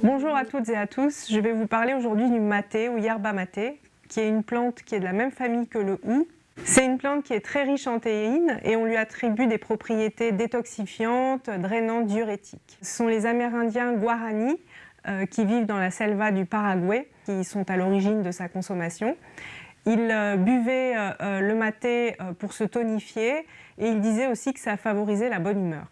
Bonjour à toutes et à tous, je vais vous parler aujourd'hui du maté ou yerba maté, qui est une plante qui est de la même famille que le hou. C'est une plante qui est très riche en théine et on lui attribue des propriétés détoxifiantes, drainantes, diurétiques. Ce sont les Amérindiens Guarani qui vivent dans la selva du Paraguay qui sont à l'origine de sa consommation. Ils buvaient le maté pour se tonifier et ils disaient aussi que ça favorisait la bonne humeur.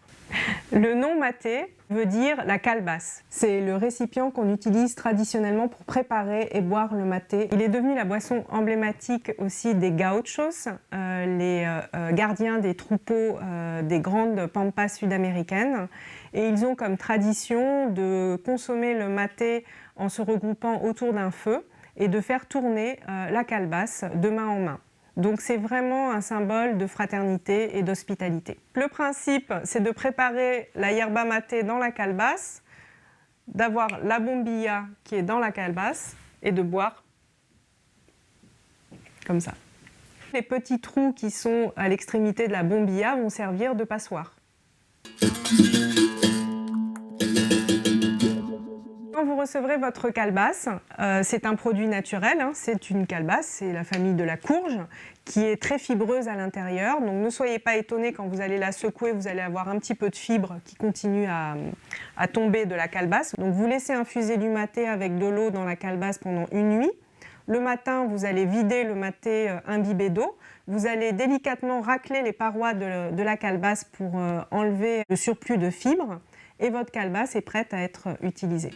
Le nom maté veut dire la calebasse. C'est le récipient qu'on utilise traditionnellement pour préparer et boire le maté. Il est devenu la boisson emblématique aussi des gauchos, les gardiens des troupeaux des grandes pampas sud-américaines. Et ils ont comme tradition de consommer le maté en se regroupant autour d'un feu et de faire tourner la calebasse de main en main. Donc c'est vraiment un symbole de fraternité et d'hospitalité. Le principe, c'est de préparer la yerba maté dans la calebasse, d'avoir la bombilla qui est dans la calebasse et de boire comme ça. Les petits trous qui sont à l'extrémité de la bombilla vont servir de passoire. Quand vous recevrez votre calebasse, c'est un produit naturel, hein, c'est une calebasse, c'est la famille de la courge, qui est très fibreuse à l'intérieur. Donc ne soyez pas étonnés quand vous allez la secouer, vous allez avoir un petit peu de fibres qui continuent à tomber de la calebasse. Donc vous laissez infuser du maté avec de l'eau dans la calebasse pendant une nuit. Le matin, vous allez vider le maté imbibé d'eau. Vous allez délicatement racler les parois de la calebasse pour enlever le surplus de fibres. Et votre calebasse est prête à être utilisée.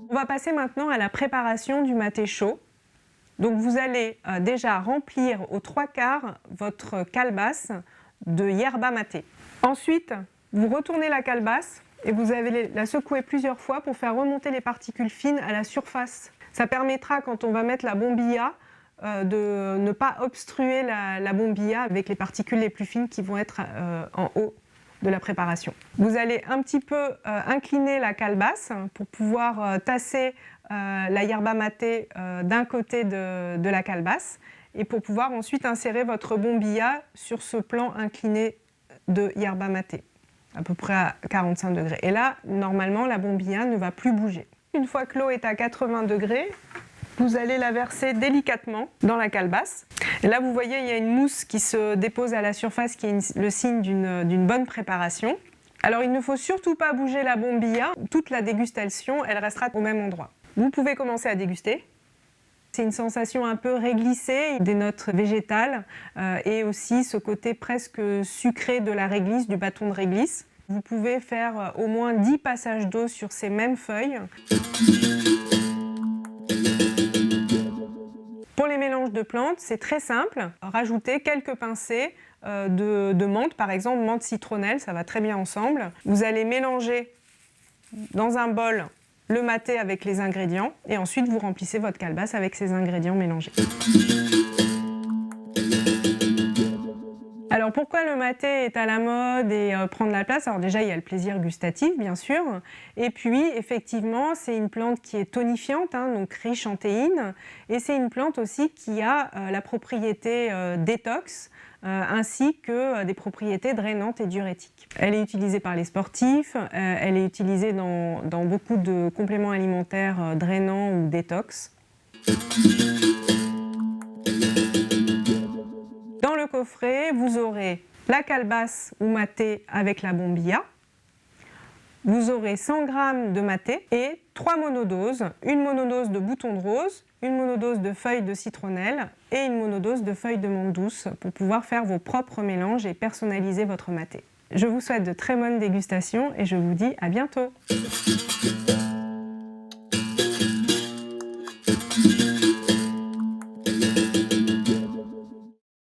On va passer maintenant à la préparation du maté chaud. Donc vous allez déjà remplir aux 3/4 votre calebasse de yerba maté. Ensuite, vous retournez la calebasse et vous allez la secouer plusieurs fois pour faire remonter les particules fines à la surface. Ça permettra, quand on va mettre la bombilla, de ne pas obstruer la bombilla avec les particules les plus fines qui vont être en haut de la préparation. Vous allez un petit peu incliner la calebasse pour pouvoir tasser la yerba maté d'un côté de la calebasse et pour pouvoir ensuite insérer votre bombilla sur ce plan incliné de yerba maté, à peu près à 45 degrés. Et là, normalement, la bombilla ne va plus bouger. Une fois que l'eau est à 80 degrés, vous allez la verser délicatement dans la calebasse. Et là, vous voyez, il y a une mousse qui se dépose à la surface, qui est le signe d'une bonne préparation. Alors, il ne faut surtout pas bouger la bombilla. Toute la dégustation, elle restera au même endroit. Vous pouvez commencer à déguster. C'est une sensation un peu réglissée, des notes végétales et aussi ce côté presque sucré de la réglisse, du bâton de réglisse. Vous pouvez faire au moins 10 passages d'eau sur ces mêmes feuilles. Pour les mélanges de plantes, c'est très simple. Rajoutez quelques pincées de menthe, par exemple menthe citronnelle, ça va très bien ensemble. Vous allez mélanger dans un bol le maté avec les ingrédients et ensuite vous remplissez votre calebasse avec ces ingrédients mélangés. Alors pourquoi le maté est à la mode et prend de la place? Alors déjà, il y a le plaisir gustatif, bien sûr. Et puis, effectivement, c'est une plante qui est tonifiante, hein, donc riche en théine. Et c'est une plante aussi qui a la propriété détox, ainsi que des propriétés drainantes et diurétiques. Elle est utilisée par les sportifs, elle est utilisée dans beaucoup de compléments alimentaires drainants ou détox. Dans le coffret, vous aurez la calebasse ou maté avec la bombilla, vous aurez 100 g de maté et 3 monodoses, une monodose de bouton de rose, une monodose de feuilles de citronnelle et une monodose de feuilles de menthe douce pour pouvoir faire vos propres mélanges et personnaliser votre maté. Je vous souhaite de très bonnes dégustations et je vous dis à bientôt.